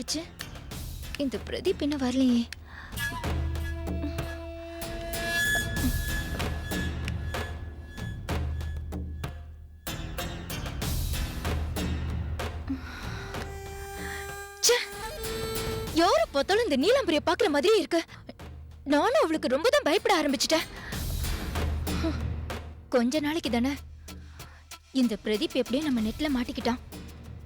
என்னாச்சு? இந்த பிரதீப் இன்னும் வரலையே. யார பார்த்தாலும் இந்த நீலாம்பரிய பாக்குற மாதிரி இருக்கு. நானும் அவளுக்கு ரொம்ப தான் பயப்பட ஆரம்பிச்சிட்டேன். கொஞ்ச நாளைக்கு தானே. இந்த பிரதீப் எப்படியும் நம்ம நெட்ல மாட்டிக்கிட்டான்.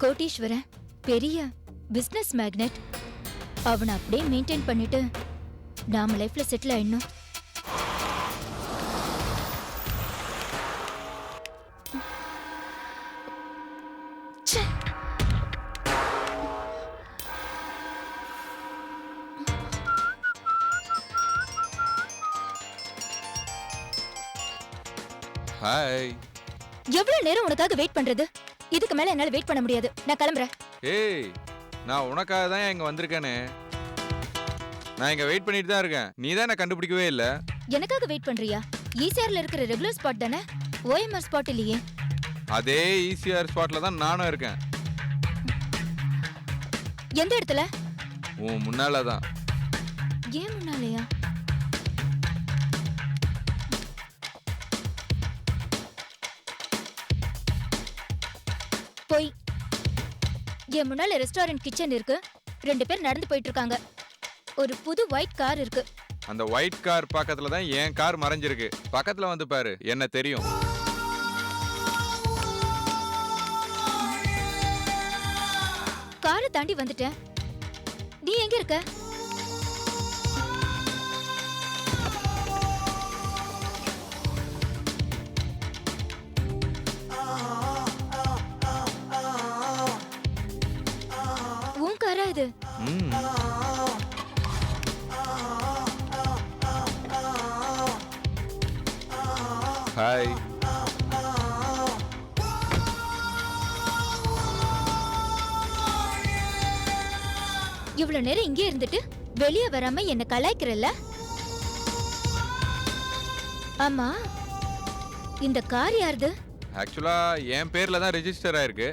கோட்டீஸ்வரன், பெரிய பிசினஸ் மேக்னெட். அவனை அப்படியே மெயின்டைன் பண்ணிட்டு நாம லைஃப்ல செட்டில் ஆயிடணும். ஹாய். எவ்வளவு நேரம் உனக்காக வெயிட் பண்றது? இதுக்கு மேல என்னால வெயிட் பண்ண முடியாது. நான் கிளம்புறேன். ஏய், நான் உனக்காக தான் இங்க வந்திருக்கேனே. நான் இங்க வெயிட் பண்ணிட்டு தான் இருக்கேன். நீ தான் என்ன கண்டுபிடிக்கவே இல்ல. எனக்காக வெயிட் பண்றியா? ஈசிஆர்ல இருக்கிற ரெகுலர் ஸ்பாட் தானே, ஓஎம்ஆர் ஸ்பாட் இல்லையே. அதே ஈசிஆர் ஸ்பாட்ல தான் நானும் இருக்கேன். எந்த இடத்துல? உன் முன்னால தான். ஏன் முன்னாலயா? போய் என் முன்னால ரெஸ்டாரண்ட் கிச்சன் இருக்கு. 2 பேர் நடந்து போயிட்டு இருக்காங்க. ஒரு புது ஒயிட் கார் இருக்கு. அந்த ஒயிட் கார் பக்கத்துல தான் என் கார் மறைஞ்சிருக்கு. பக்கத்துல வந்து பாரு, என்ன தெரியும். காரை தாண்டி வந்துட்டேன். நீ எங்க இருக்க? உன் காரா இது? ஹாய். இவ்வளவு நேரம் இங்கே இருந்துட்டு வெளியே வராம என்ன கலாய்க்கிறல்ல? ஆமா, இந்த கார் யாருது? ஆக்சுவலா என் பேர்ல தான் ரெஜிஸ்டர் ஆயிருக்கு.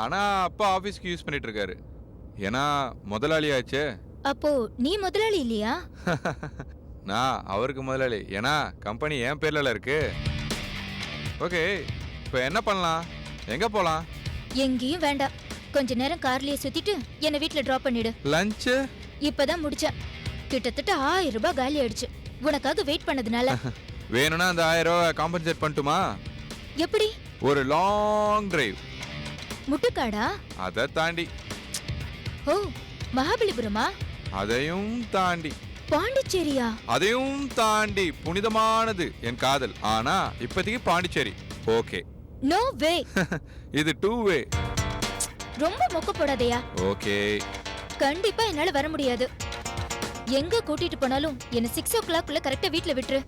ஆனா அப்பா ஆபீஸ்க்கு யூஸ் பண்ணிட்டு இருக்காரு. ஏன்னா முதலாளி ஆச்சே. அப்போ நீ முதலாளி இல்லையா? நான் அவருக்கு முதலாளி. ஏன்னா கம்பெனி என் பேர்ல இருக்கு. ஓகே, இப்போ என்ன பண்ணலாம்? எங்க போலாம்? எங்கேயும் வேண்டாம். கொஞ்ச நேரம் கார்லயே சுத்திட்டு என்ன வீட்ல டிராப் பண்ணிடு. லஞ்ச் இப்பதான் முடிச்சேன். கிட்டத்தட்ட 1000 ரூபாய் காலி ஆயிடுச்சு உனக்காக வெயிட் பண்ணதுனால. வேணும்னா அந்த 1000 ரூபாய் காம்பன்சேட் பண்ணட்டுமா? எப்படி? ஒரு லாங் டிரைவ். முட்டுக்காடா? அதை தாண்டி. ஓ, மகாபலிபுரமா? அதையும் தாண்டி. பாண்டிச்சேரியா? அதையும் தாண்டி. புனிதமானது என் காதல். ஆனா இப்போதைக்கு பாண்டிச்சேரி. ஓகே. நோ வே. இது 2 வே. ரொம்ப மொக்க போடாதயா. ஓகே. கண்டிப்பா என்னால வர முடியாது. எங்க கூட்டிட்டு போனாலும் என்ன 6 o'clock கரெக்டா வீட்ல விட்டுரு.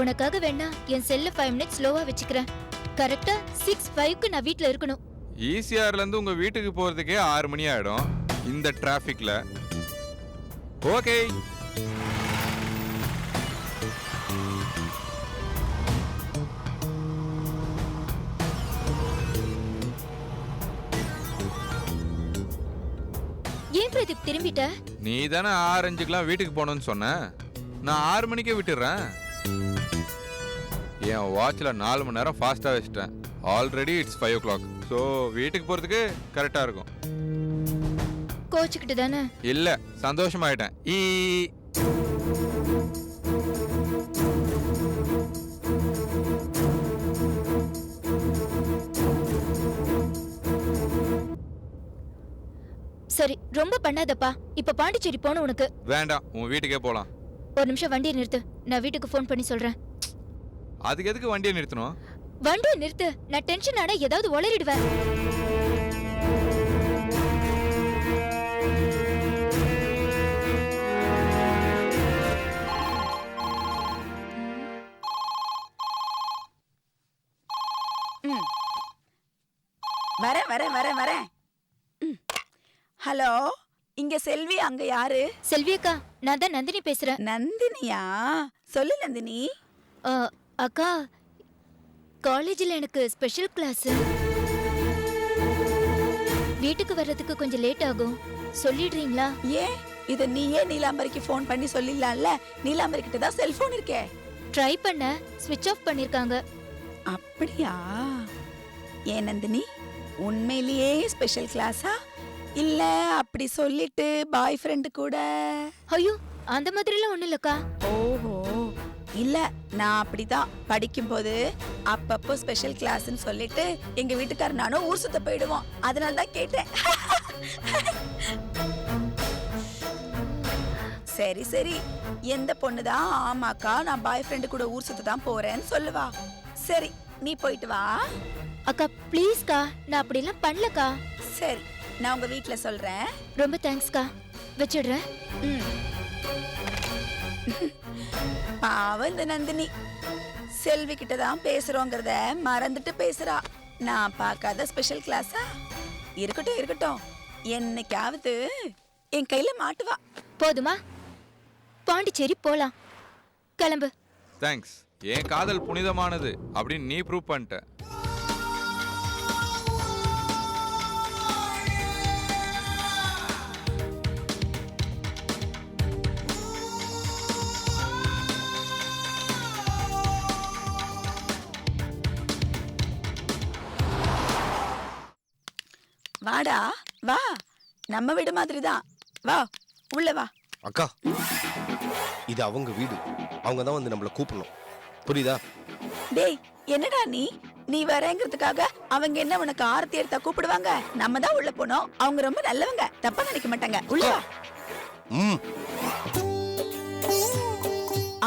உனக்காக வேணா என் செல்ல 5 minutes ஸ்லோவா வச்சுக்கிறேன். கரெக்டா 6:05 நான் வீட்ல இருக்கணும். ஈசிஆர்ல இருந்து உங்க வீட்டுக்கு போறதுக்கே 6 மணி ஆயிடும் இந்த டிராபிக்ல. ஓகே. ஏன் பிரதீப் திரும்பிட்ட? நீ தானே 6:05 வீட்டுக்கு போகணும்னு சொன்ன. நான் 6 மணிக்கே விட்டுடுறேன். என் வாட்ச்ல 4 மணி நேரம் ஃபாஸ்டா வச்சிட்டேன். Already it's 5 o'clock. ஸோ வீட்டுக்கு போறதுக்கு கரெக்டா இருக்கும். கோச்சுக்கிட்டு தானே? இல்ல, சந்தோஷமாயிட்டேன். சரி, ரொம்ப பண்ணாதப்பா. இப்ப பாண்டிச்சேரி போணும் உனக்கு. வேண்டாம், உன் வீட்டுக்கே போலாம். ஒரு நிமிஷம் வண்டியை நிறுத்து. நான் வீட்டுக்கு ஃபோன் பண்ணி சொல்றேன். அதுக்கு எதுக்கு வண்டியை நிறுத்தணும்? வண்டியை நிறுத்து. நான் டென்ஷன் ஆனா ஏதாவது உளறிடுவேன். வரேன் வரேன் வரேன் வரேன். ஹலோ, இங்க செல்வி, அங்க யாரு? செல்வி அக்கா, நான் தான் நந்தினி பேசுறேன். நந்தினியா? சொல்லு நந்தினி. அக்கா, காலேஜில் எனக்கு ஸ்பெஷல் கிளாஸ். வீட்டுக்கு வர்றதுக்கு கொஞ்சம் லேட் ஆகும், சொல்லிடுறீங்களா? ஏன் இத நீயே நீலாம்பரிக்கு ஃபோன் பண்ணி சொல்லிடலாம்ல? நீலாம்பரி கிட்ட தான் செல்போன் இருக்கே. ட்ரை பண்ண ஸ்விட்ச் ஆஃப் பண்ணிருக்காங்க. அப்படியா? ஏன் நந்தினி, உண்மையிலேயே ஸ்பெஷல் கிளாஸா இல்ல அப்படி சொல்லிட்டு பாய் ஃப்ரெண்ட் கூட? ஐயோ, அந்த மாதிரிலாம் ஒண்ணும் இல்லக்கா. ஓஹோ, இல்ல நான் அப்படிதான் படிக்கும்போது அப்பப்போ ஸ்பெஷல் கிளாஸ்னு சொல்லிட்டு எங்க வீட்டுக்கார நானும் ஊர் சுத்த போயிடுவோம். அதனால தான் கேட்டேன். சரி சரி, எந்த பொண்ணுதான் ஆமாக்கா நான் பாய் ஃப்ரெண்டு கூட ஊர் சுத்த தான் போறேன்னு சொல்லுவா? சரி, நீ போயிட்டு வா. அக்கா ப்ளீஸ்க்கா, நான் அப்படிலாம் பண்ணலக்கா. சரி, நான் உங்க வீட்ல சொல்றேன். ரொம்ப தேங்க்ஸ்க்கா, வச்சிடுறேன். பாவம் இந்த நந்தினி, செல்வி கிட்ட தான் பேசுறோங்கிறத மறந்துட்டு பேசுறா. நான் பார்க்காத ஸ்பெஷல் கிளாஸா? இருக்கட்டும் இருக்கட்டும், என்னைக்காவது என் கையில மாட்டுவா. போதுமா? பாண்டிச்சேரி போலாம். கிளம்பு. தேங்க்ஸ். என் காதல் புனிதமானது அப்படின்னு நீ ப்ரூவ் பண்ணிட்ட. வாடா வா, நம்ம வீடு மாதிரி தான். வா உள்ள வா. அக்கா, இது அவங்க வீடு, அவங்க தான் வந்து நம்மள கூப்பிடணும், புரியுதா? டேய், என்னடா நீ நீ வரேங்கிறதுக்காக அவங்க என்ன உனக்கு ஆரத்தி எடுத்தா கூப்பிடுவாங்க? நம்ம தான் உள்ள போனோம், அவங்க ரொம்ப நல்லவங்க, தப்பா நினைக்க மாட்டாங்க. உள்ள வா. ம்.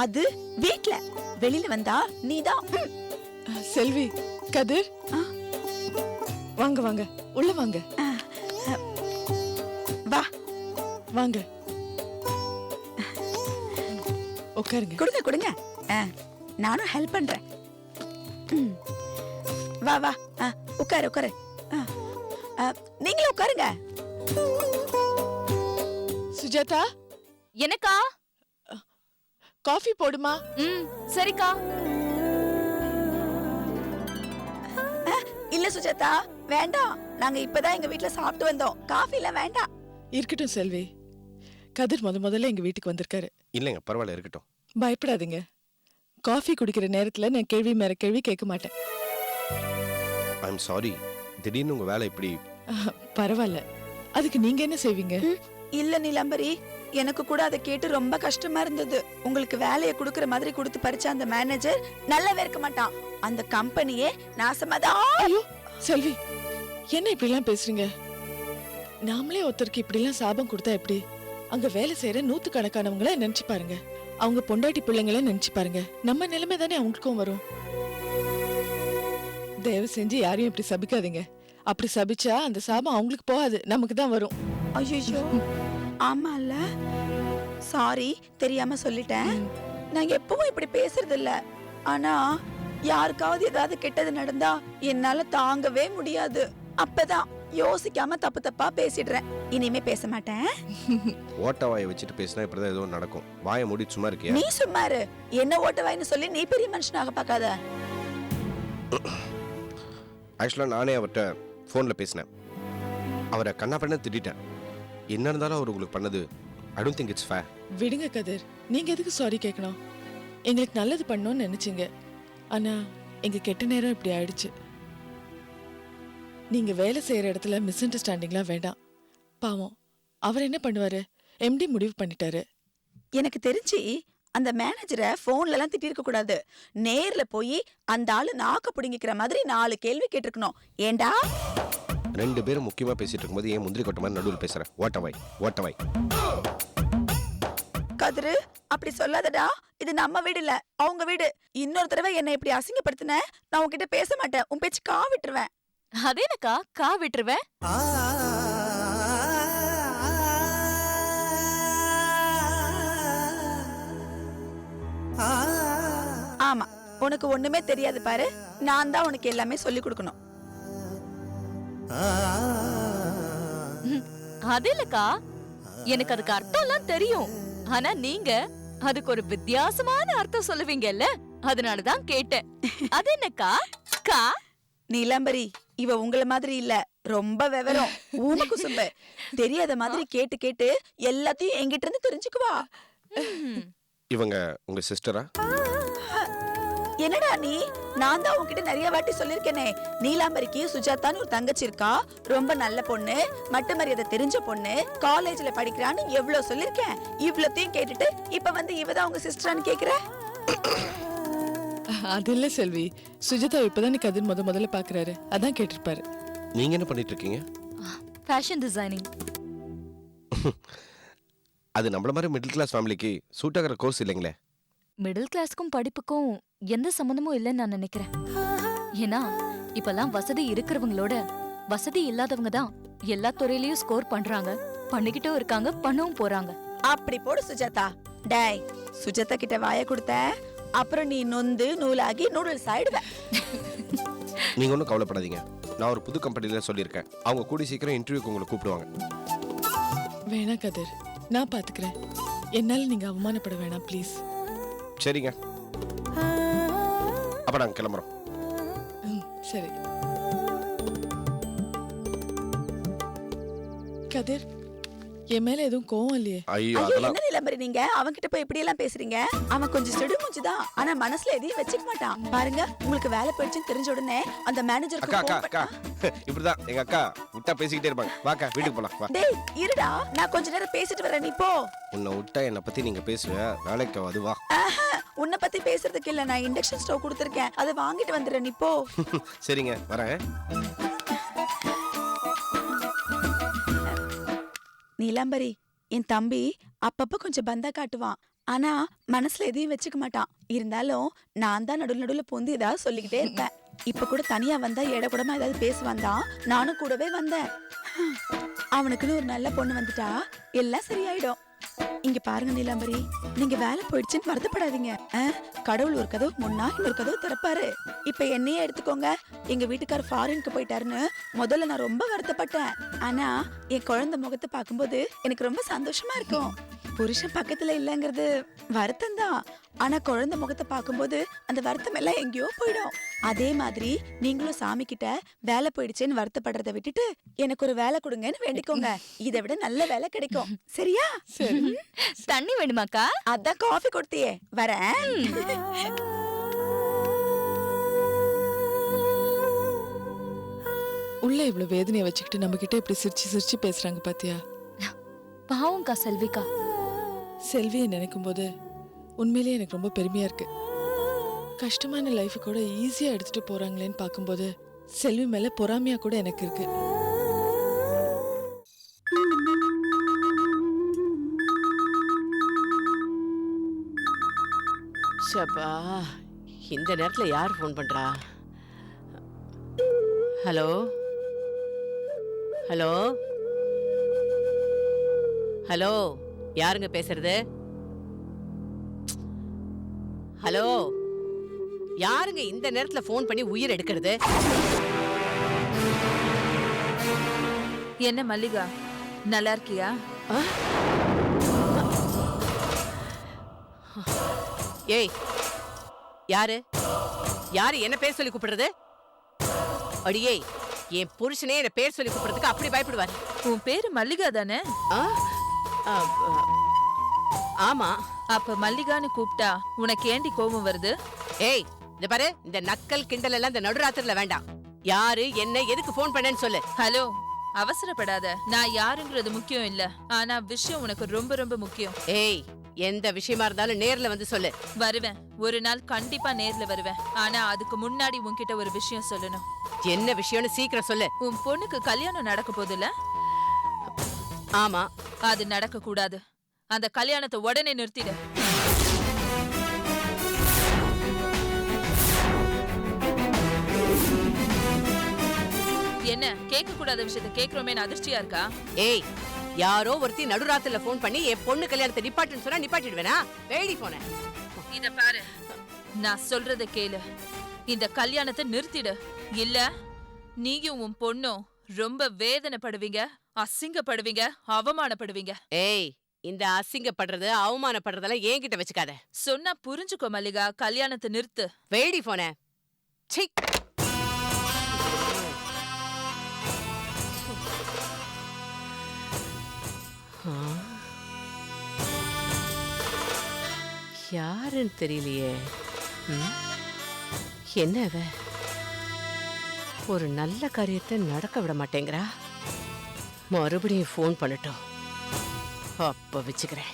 அது வீட்ல, வெளியில வந்தா நீதான். செல்வி, கதிர், வாங்க வாங்க, உள்ள வாங்க. வா வாங்க, உட்காருங்க. கொடுங்க கொடுங்க, நானும் ஹெல்ப் பண்றேன். வா வா, உட்காரு உட்காரு. நீங்களும் உட்காருங்க. சுஜாதா, எனக்கா? காஃபி போடுமா? சரிக்கா. இல்ல சுஜாதா, வேண்டாம். நாங்க இப்பதான் எங்க வீட்ல சாப்பிட்டு வந்தோம், காஃபி எல்லாம் வேண்டாம். இருக்கட்டும் செல்வி, கதிர் முதல்ல எங்க வீட்டுக்கு வந்திருக்காரு. இல்லைங்க, பரவாயில்ல, இருக்கட்டும். பயப்படாதீங்க. காஃபி குடிக்கிற நேரத்துல நான் கேள்வி மேல கேள்வி கேட்க மாட்டேன். ஐம் சாரி, திடீர்னு உங்க வேலை இப்படி. பரவாயில்ல, அதுக்கு நீங்க என்ன செய்வீங்க? இல்ல நீலாம்பரி, எனக்கு கூட அதை கேட்டு ரொம்ப கஷ்டமா இருந்தது. உங்களுக்கு வேலையை கொடுக்கற மாதிரி கொடுத்து பறிச்ச அந்த மேனேஜர் நல்லவே இருக்க மாட்டான். அந்த கம்பெனியே நாசமாதான். ஐயோ செல்வி, என்ன இப்படி எல்லாம் பேசுறீங்க? நாமளே ஒருத்தருக்கு இப்படி எல்லாம் சாபம் கொடுத்தா எப்படி? அங்க வேலை செய்யற 100கணக்கானவங்கள நினைச்சு பாருங்க, அவங்க பொண்டாட்டி பிள்ளைங்கள நினைச்சு பாருங்க. நம்ம நிலைமை தானே அவங்களுக்கும் வரும். தயவு செஞ்சு யாரையும் இப்படி சபிக்காதீங்க. அப்படி சபிச்சா அந்த சாபம் அவங்களுக்கு போகாது, நமக்கு தான் வரும். ஐயோ, ஆமால, சாரி, தெரியாம சொல்லிட்டேன். நான் எப்பவும் இப்படி பேசுறது இல்ல. ஆனா யாருக்காவது ஏதாவது கெட்டது நடந்தா என்னால தாங்கவே முடியாது. அப்பதான் யோசிக்காம தப்பு தப்பா பேசிடுறேன். இனிமே பேச மாட்டேன். ஓட்ட வாயை வச்சுட்டு பேசினா இப்படிதான் ஏதோ நடக்கும். வாயை மூடி சும்மா இருக்கியா? நீ சும்மா இரு. என்ன ஓட்ட வாயின்னு சொல்லி நீ பெரிய மனுஷனாக பார்க்காத. ஆக்சுவலா நானே அவர்கிட்ட ஃபோன்ல பேசினேன். அவரை கண்ணா பண்ண திட்டேன். என்ன இருந்தாலும் அவர் உங்களுக்கு பண்ணது I don't think it's fair. விடுங்க கதிர், நீங்க எதுக்கு சாரி கேட்கணும்? எங்களுக்கு நல்லது பண்ணணும்னு நினைச்சீங்க, ஆனா எங்க கெட்ட நேரம் இப்படி ஆயிடுச்சு. நீங்க வேலை செய்யற இடத்துல மிஸ் அண்டர்ஸ்டாண்டிங்லாம் வேண்டாம். பாவம், அவர் என்ன பண்ணுவாரு? எம்டி முடிவு பண்ணிட்டாரு. எனக்கு தெரிஞ்சு அந்த மேனேஜரை போன்ல எல்லாம் திட்டி இருக்க கூடாது. நேர்ல போய் அந்த ஆளு நாக்க புடுங்கிக்கிற மாதிரி 4 கேள்வி கேட்டிருக்கணும். ஏண்டா 2 பேரும் முக்கியமா பேசிட்டு இருக்கும்போது ஏன் முந்திரி கொட்ட மாதிரி நடுவில் பேசுறேன்? ஓட்டவாய். கதிரு, அப்படி சொல்லாதடா. இது நம்ம வீடு இல்ல, அவங்க வீடு. இன்னொரு தடவை என்னை இப்படி அசிங்கப்படுத்தின, நான் உன்கிட்ட பேச மாட்டேன். உன் பேச்சு கா விட்டுருவேன். அதேனக்கா, கா விட்டுருவேன். ஆமா, உனக்கு ஒண்ணுமே தெரியாது பாரு. நான் தான் உனக்கு எல்லாமே சொல்லி கொடுக்கணும். அது இல்லக்கா, எனக்கு அதுக்கு அர்த்தம் எல்லாம் தெரியும். ஆனா நீங்க அதுக்கு ஒரு வித்தியாசமான அர்த்தம் சொல்லுவீங்கல்ல, அதனாலதான் கேட்டேன். அது என்னக்கா? கா நீலாம்பரி, இவ உங்கள மாதிரி இல்ல. ரொம்ப விவரம் ஊம குசும்பு. தெரியாத மாதிரி கேட்டு கேட்டு எல்லாத்தையும் என்கிட்ட இருந்து தெரிஞ்சுக்குவா. இவங்க உங்க சிஸ்டரா? என்னடா நீ, நான் தான் உன்கிட்ட நிறைய வாட்டி சொல்லிருக்கேனே, நீலாம்பரிக்கு சுஜாதான்னு ஒரு தங்கச்சி இருக்கா, ரொம்ப நல்ல பொண்ணு, மட்ட மரியாதை தெரிஞ்ச பொண்ணு, காலேஜ்ல படிக்கிறான்னு எவ்வளவு சொல்லிருக்கேன். இவ்வளத்தையும் கேட்டுட்டு இப்ப வந்து இவதான் உங்க சிஸ்டரான்னு கேக்குற? அது இல்ல செல்வி, சுஜிதா இப்பதானே கதிர் முதல்ல பாக்குறாரு, அதான் கேட்டிருப்பாரு. நீங்க என்ன பண்ணிட்டு இருக்கீங்க? Fashion designing. அது நம்மள மாதிரி மிடில் கிளாஸ் ஃபேமிலிக்கு சூட் ஆகிற கோர்ஸ் இல்லைங்களே. மிடில் கிளாஸ்க்கும் படிப்புக்கும் எந்த சம்பந்தமும் இல்லைன்னு நான் நினைக்கிறேன். ஏன்னா இப்பெல்லாம் வசதி இருக்கிறவங்களோட வசதி இல்லாதவங்க தான் எல்லா துறையிலயும் ஸ்கோர் பண்றாங்க, பண்ணிக்கிட்டும் இருக்காங்க, பண்ணவும் போறாங்க. அப்படி போடு சுஜாதா. டேய், சுஜாதா கிட்ட வாய கொடுத்த அப்புறம் நீ நொந்து நூலாகி நூடுல்ஸ் ஆயிடுவ. நீங்க ஒன்றும் கவலைப்படாதீங்க, நான் ஒரு புது கம்பெனில சொல்லியிருக்கேன், அவங்க கூடி சீக்கிரம் இன்டர்வியூக்கு உங்களை கூப்பிடுவாங்க. வேணா கதிர், நான் பாத்துக்கிறேன். என்னால நீங்க அவமானப்பட வேணாம் ப்ளீஸ். சரிங்க, அப்ப நாங்க கிளம்புறோம். சரி கதிர், என் மேல எதுவும் கோவம் இல்லையே? ஐயோ ஐயோ, அதெல்லாம் என்ன நிலம்பரி நீங்க அவன்கிட்ட போய் இப்படி எல்லாம் பேசுறீங்க? அவன் கொஞ்சம் சிடு மூஞ்சுதான், ஆனா மனசுல எதையும் வச்சுக்க மாட்டான். பாருங்க, உங்களுக்கு வேலை போயிடுச்சுன்னு தெரிஞ்ச உடனே அந்த மேனேஜருக்கு அக்கா அக்கா phone அக்கா இப்படிதான் எங்க அக்கா விட்டா பேசிக்கிட்டே இருப்பாங்க. வாக்கா வீட்டுக்கு போலாம் வா. டேய் இருடா, நான் கொஞ்ச நேரம் பேசிட்டு வரேன், நீ போ. உன்னை விட்டா என்னை பத்தி நீங்க பேசுவ, வேலைக்கு அது வா. ஆஹா, உன்னை பத்தி பேசுறதுக்கு இல்ல, நான் இண்டக்ஷன் ஸ்டவ் கொடுத்திருக்கேன், அதை வாங்கிட்டு வந்துடுறேன், நீ போ. சரிங்க வரேன். நீலாம்பரி, என் தம்பி அப்பப்ப கொஞ்சம் பந்தா காட்டுவான், ஆனா மனசுல எதையும் வச்சுக்க மாட்டான். இருந்தாலும் நான் தான் நடுவுல பூந்து ஏதாவது சொல்லிக்கிட்டே இருப்பேன். இப்ப கூட தனியா வந்தா ஏடக்கூடமா ஏதாவது பேசுவான் தான், நானும் கூடவே வந்தேன். அவனுக்குன்னு ஒரு நல்ல பொண்ணு வந்துட்டா எல்லாம் சரியாயிடும். இங்க பாருங்க நீலாம்பரி, நீங்க வேலை போயிடுச்சுன்னு வருத்தப்படாதீங்க. கடவுள் ஒரு கதவு முன்னா இன்னொரு கதவு திறப்பாரு. இப்ப என்னையே எடுத்துக்கோங்க, எங்க வீட்டுக்காரர் ஃபாரினுக்கு போயிட்டாருன்னு முதல்ல நான் ரொம்ப வருத்தப்பட்டேன். ஆனா என் குழந்தை முகத்தை பார்க்கும்போது எனக்கு ரொம்ப சந்தோஷமா இருக்கும். புருஷன் பக்கத்துல இல்லங்கிறது வருத்தம் தான், ஆனா குழந்தை முகத்தை பார்க்கும்போது அந்த வருத்தம் எல்லாம் எங்கேயோ போயிடும். அதே மாதிரி நீங்களும் சாமி கிட்ட வேலை போயிடுச்சேன்னு வருத்தப்படுறத விட்டுட்டு எனக்கு ஒரு வேலை கொடுங்கன்னு வேண்டிக்கோங்க. இதை விட நல்ல வேலை கிடைக்கும். சரியா? தண்ணி வேணுமாக்கா? அதான் காஃபி கொடுத்தியே, வரேன். உள்ள இவ்வளவு வேதனையை வச்சுக்கிட்டு நம்ம கிட்ட இப்படி சிரிச்சு சிரிச்சு பேசுறாங்க பாத்தியா? பாவம்க்கா செல்விக்கா. செல்வியை நினைக்கும் போது உண்மையிலேயே எனக்கு ரொம்ப பெருமையா இருக்கு. கஷ்டமான லைஃப் கூட ஈஸியா எடுத்துட்டு போறாங்களேன்னு பார்க்கும்போது செல்வி மேல பொறாமையா கூட எனக்கு இருக்கு. ஷப்பா, இந்த நேரத்துல யார் ஃபோன் பண்றா? ஹலோ ஹலோ ஹலோ, யாருங்க பேசுறது? ஹலோ, யாருங்க இந்த நேரத்துல ஃபோன் பண்ணி உயிர் எடுக்கிறது? என்ன மல்லிகா, நல்லா இருக்கியா? ஏய், யாரு யாரு என்ன பேர் சொல்லி கூப்பிடுறது? அடியே, என் புருஷனே என்ன பேர் சொல்லி கூப்பிடுறதுக்கு அப்படி பயப்படுவாரு. உன் பேரு மல்லிகா தானே? ஆ? ஆ, ஆமா. அப்ப மல்லிகான்னு கூப்பிட்டா உனக்கு ஏண்டி கோபம் வருது? ஏய், இந்த பாரு, இந்த நக்கல் கிண்டல் எல்லாம் இந்த நடுராத்திரில வேண்டாம். யாரு என்ன எதுக்கு ஃபோன் பண்ணேன்னு சொல்லு. ஹலோ, அவசரப்படாத. நான் யாருங்கிறது முக்கியம் இல்ல, ஆனா விஷயம் உனக்கு ரொம்ப ரொம்ப முக்கியம். ஏய், எந்த விஷயமா இருந்தாலும் நேர்ல வந்து சொல்லு. வருவேன், ஒரு நாள் கண்டிப்பா நேர்ல வருவேன். ஆனா அதுக்கு முன்னாடி உன்கிட்ட ஒரு விஷயம் சொல்லணும். என்ன விஷயம்னு சீக்கிரம் சொல்லு. உன் பொண்ணுக்கு கல்யாணம் நடக்க போதுல? ஆமா. அது நடக்க கூடாது. அந்த கல்யாணத்தை உடனே நிறுத்திடு. என்ன கேட்க கூடாத விஷயத்த கேக்குறோமே அதிர்ச்சியா இருக்கா? ஏய், யாரோ ஒருத்தி நடுராத்திரில ஃபோன் பண்ணி என் பொண்ணு கல்யாணத்தை நிப்பாட்டுன்னு சொன்னா நிப்பாட்டிடுவேனா? வேடி போன. இத பாரு, நான் சொல்றத கேளு. இந்த கல்யாணத்தை நிறுத்திடு. இல்ல நீயும் உன் பொண்ணும் ரொம்ப வேதனைப்படுவீங்க, அசிங்கப்படுவீங்க, அவமானப்படுவீங்க. ஏய், இந்த அசிங்கப்படுறது அவமானப்படுறதெல்லாம் என்கிட்ட வச்சுக்காத. சொன்னா புரிஞ்சுக்கோ மல்லிகா, கல்யாணத்தை நிறுத்து. வேடி போன. சீ. யாருன்னு தெரியலையே. ம்? என்ன இவ ஒரு நல்ல காரியத்தை நடக்க விட மாட்டேங்கிறா. மறுபடியும் ஃபோன் பண்ணட்டும், அப்ப வச்சுக்கிறேன்.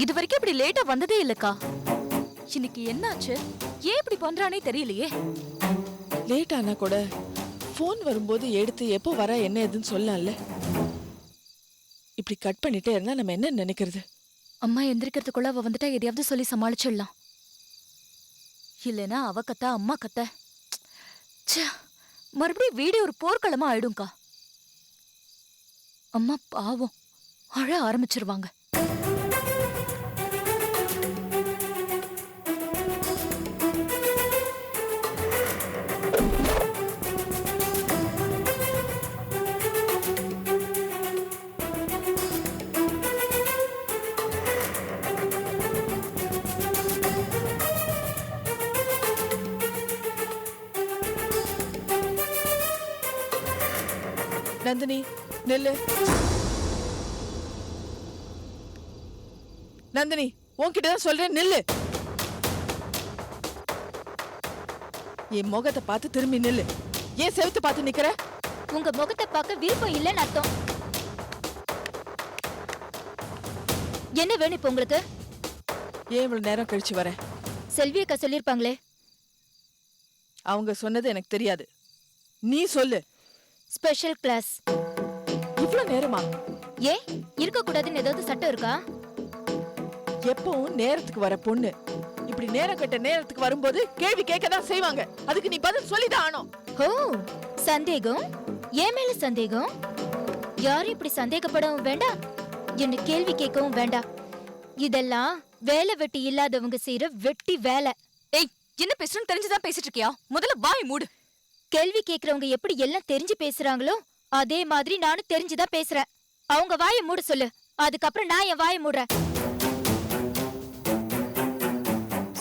இது வரைக்கும் இப்படி லேட்டா வந்ததே இல்லக்கா. இன்னைக்கு என்னாச்சு? ஏன் இப்படி பண்றானே தெரியலையே. லேட் ஆனா கூட ஃபோன் வரும்போது எடுத்து எப்போ வர என்ன ஏதுன்னு சொல்லலாம்ல. இப்படி கட் பண்ணிட்டே இருந்தா நம்ம என்ன நினைக்கிறது? அம்மா எந்திரிக்கிறதுக்குள்ள அவ வந்துட்டா எதையாவது சொல்லி சமாளிச்சிடலாம். இல்லைன்னா அவ கத்த அம்மா கத்த ச்சே, மறுபடியும் வீடு ஒரு போர்க்களமா ஆயிடும்க்கா. அம்மா பாவம் அழ ஆரம்பிச்சிருவாங்க. நந்தினி நெல்லு. நந்தினி உன்கிட்டதான் சொல்றேன், நில்லு. என் முகத்தை பார்த்து திரும்பி நில்லு. ஏன் செவுத்து பார்த்து நிக்கிற? உங்க முகத்தை பார்க்க விருப்பம் இல்லைன்னு அர்த்தம். என்ன வேணும் இப்ப உங்களுக்கு? ஏன் இவ்வளவு நேரம் கழிச்சு வர? செல்வி அக்கா சொல்லிருப்பாங்களே. அவங்க சொன்னது எனக்கு தெரியாது, நீ சொல்லு. Special class. இவ்வளவு நேரமா? ஏன் இருக்க கூடாதுன்னு ஏதாவது சட்டம் இருக்கா? எப்பவும் நேரத்துக்கு வர பொண்ணு இப்படி நேரம் கட்ட நேரத்துக்கு வரும்போது கேள்வி கேட்கதான் செய்வாங்க. அதுக்கு நீ பதில் சொல்லிதான் ஆனோம். ஓ, சந்தேகம்? ஏன் மேல சந்தேகம்? யாரும் இப்படி சந்தேகப்படவும் வேண்டாம், என்ன கேள்வி கேட்கவும் வேண்டாம். இதெல்லாம் வேலை வெட்டி இல்லாதவங்க செய்யற வெட்டி வேலை. ஏய், என்ன பேசுறேன்னு தெரிஞ்சுதான் பேசிட்டு இருக்கியா? முதல்ல வாய் மூடு. கேள்வி கேக்குறவங்க எப்படி எல்லாம் தெரிஞ்சு பேசுறாங்களோ அதே மாதிரி நானும் தெரிஞ்சுதான் பேசுறேன். அவங்க வாயை மூட சொல்லு, அதுக்கப்புறம் நான் என் வாயை மூடுறேன்.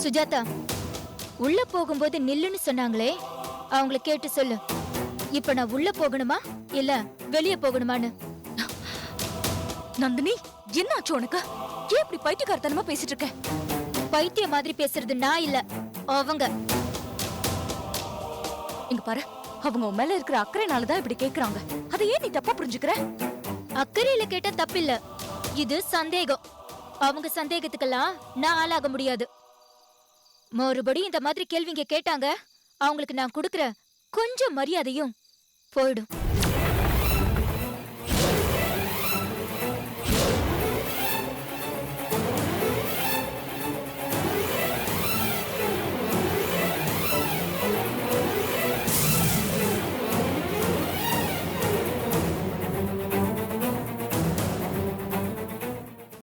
சுஜாதா, உள்ள போகும்போது நில்லுன்னு சொன்னாங்களே, அவங்கள கேட்டு சொல்லு. இப்ப நான் உள்ள போகணுமா இல்ல வெளியே போகணுமான்னு. நந்தினி, என்ன ஆச்சு உனக்கு? ஏன் இப்படி பைத்தியக்காரத்தனமா பேசிட்டு இருக்க? பைத்திய மாதிரி பேசுறது நான் இல்ல, அவங்க. இங்க பாரு, அவங்க உன் மேல இருக்கிற அக்கறைனாலதான் இப்படி கேக்குறாங்க. அதை ஏன் நீ தப்பா புரிஞ்சுக்கிற? அக்கறையில கேட்டா தப்பில்ல, இது சந்தேகம். அவங்க சந்தேகத்துக்கெல்லாம் நான் ஆளாக முடியாது. மறுபடியும் இந்த மாதிரி கேள்விங்க கேட்டாங்க, அவங்களுக்கு நான் கொடுக்கிற கொஞ்சம் மரியாதையும் போயிடும்.